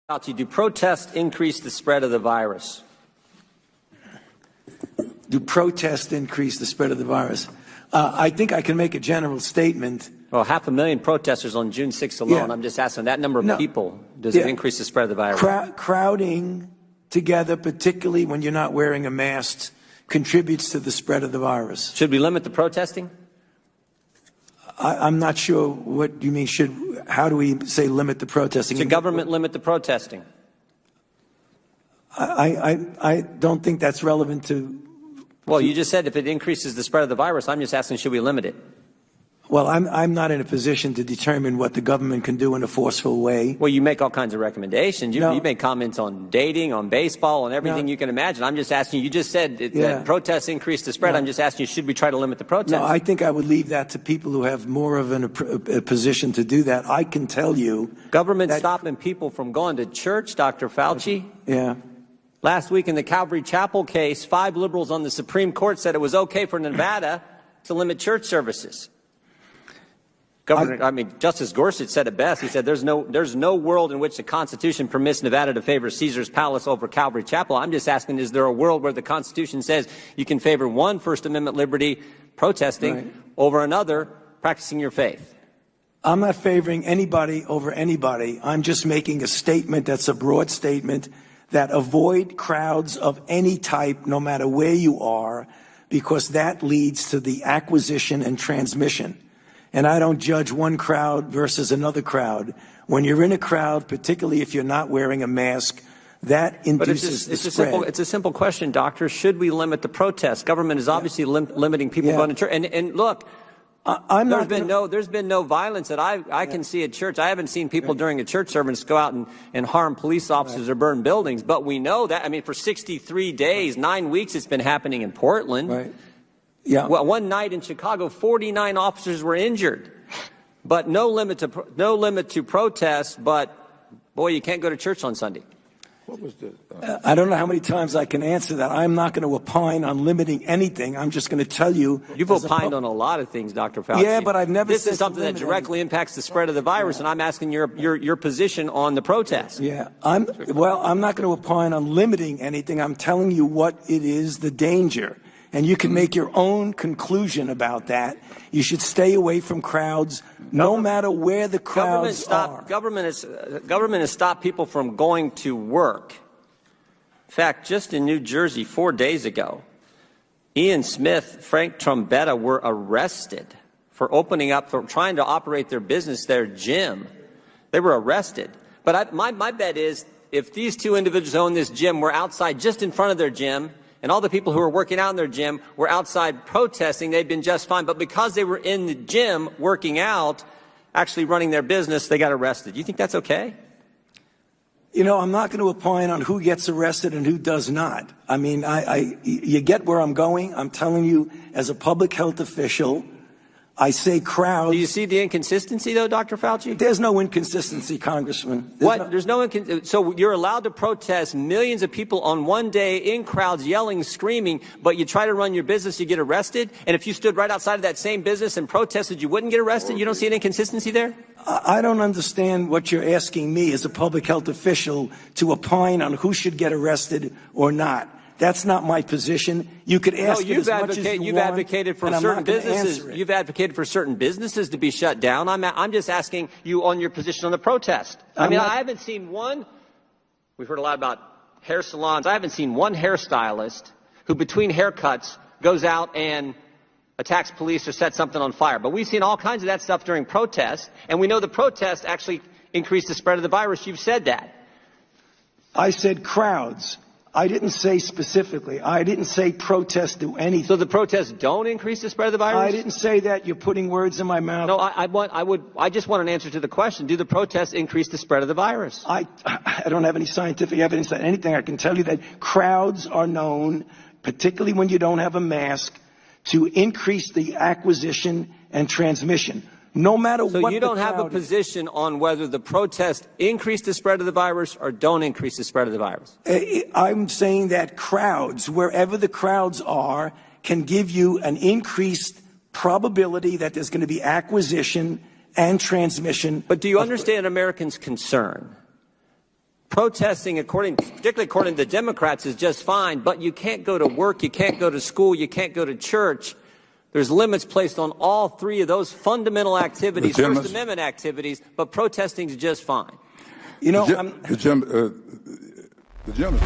Fauci, do protests increase the spread of the virus? Do protests increase the spread of the virus? I think I can make a general statement. Well, 500,000 protesters on June 6th alone. Yeah. I'm just asking that number of people, does it increase the spread of the virus? Crowding together, particularly when you're not wearing a mask, contributes to the spread of the virus. Should we limit the protesting? I'm not sure what you mean. How do we say limit the protesting? Should government limit the protesting? I don't think that's relevant to. Well, you just said if it increases the spread of the virus. I'm just asking, should we limit it? Well, I'm not in a position to determine what the government can do in a forceful way. Well, you make all kinds of recommendations. You make comments on dating, on baseball, on everything you can imagine. I'm just asking you just said that protests increase the spread. I'm just asking you, should we try to limit the protests? No, I think I would leave that to people who have more of a position to do that. I can tell you. Government stopping people from going to church, Dr. Fauci? Yeah. Last week in the Calvary Chapel case, 5 liberals on the Supreme Court said it was okay for Nevada to limit church services. Justice Gorsuch said it best. He said there's no world in which the Constitution permits Nevada to favor Caesar's Palace over Calvary Chapel. I'm just asking, is there a world where the Constitution says you can favor one First Amendment liberty, protesting, over another, practicing your faith? I'm not favoring anybody over anybody. I'm just making a statement that's a broad statement that avoid crowds of any type, no matter where you are, because that leads to the acquisition and transmission. And I don't judge one crowd versus another crowd. When you're in a crowd, particularly if you're not wearing a mask, that induces the spread. It's a simple question, Doctor. Should we limit the protests? Government is obviously limiting people going to church. And look, there's been no violence that I can see at church. I haven't seen people during a church service go out and harm police officers or burn buildings. But we know that, for 63 days, 9 weeks, it's been happening in Portland. Right. Yeah. Well, one night in Chicago, 49 officers were injured, but no limit to protests. But boy, you can't go to church on Sunday. What was the? I don't know how many times I can answer that. I'm not going to opine on limiting anything. I'm just going to tell you. You've opined on a lot of things, Dr. Fauci. Yeah, but I've never. This is something that directly impacts the spread of the virus, and I'm asking your position on the protest. Yeah, I'm not going to opine on limiting anything. I'm telling you what it is, the danger. And you can make your own conclusion about that. You should stay away from crowds, no matter where the crowds are. Government has stopped people from going to work. In fact, just in New Jersey 4 days ago, Ian Smith, Frank Trombetta were arrested for trying to operate their business, their gym. They were arrested. But my bet is if these two individuals who own this gym were outside just in front of their gym, and all the people who were working out in their gym were outside protesting, they'd been just fine. But because they were in the gym working out, actually running their business, they got arrested. You think that's okay? I'm not going to opine on who gets arrested and who does not. You get where I'm going. I'm telling you, as a public health official, I say crowds. Do you see the inconsistency, though, Dr. Fauci? There's no inconsistency, Congressman. There's no inconsistency. So you're allowed to protest, millions of people on one day in crowds yelling, screaming, but you try to run your business, you get arrested? And if you stood right outside of that same business and protested, you wouldn't get arrested? You don't see an inconsistency there? I don't understand what you're asking me as a public health official to opine on who should get arrested or not. That's not my position. You could ask it as much as you you've want, advocated for and I'm certain not gonna businesses. answer it. You've advocated for certain businesses to be shut down. I'm just asking you on your position on the protest. I haven't seen one. We've heard a lot about hair salons. I haven't seen one hairstylist who, between haircuts, goes out and attacks police or sets something on fire. But we've seen all kinds of that stuff during protests, and we know the protests actually increase the spread of the virus. You've said that. I said crowds. I didn't say specifically. I didn't say protests do anything. So the protests don't increase the spread of the virus? I didn't say that. You're putting words in my mouth. No, I just want an answer to the question. Do the protests increase the spread of the virus? I don't have any scientific evidence that anything. I can tell you that crowds are known, particularly when you don't have a mask, to increase the acquisition and transmission. No matter what the crowd is. So you don't have a position on whether the protests increase the spread of the virus or don't increase the spread of the virus? I'm saying that crowds, wherever the crowds are, can give you an increased probability that there's going to be acquisition and transmission. But do you understand Americans' concern Protesting, particularly according to the Democrats, is just fine, but you can't go to work, you can't go to school, you can't go to church. There's limits placed on all three of those fundamental activities, First Amendment activities, but protesting is just fine. You know, the gentleman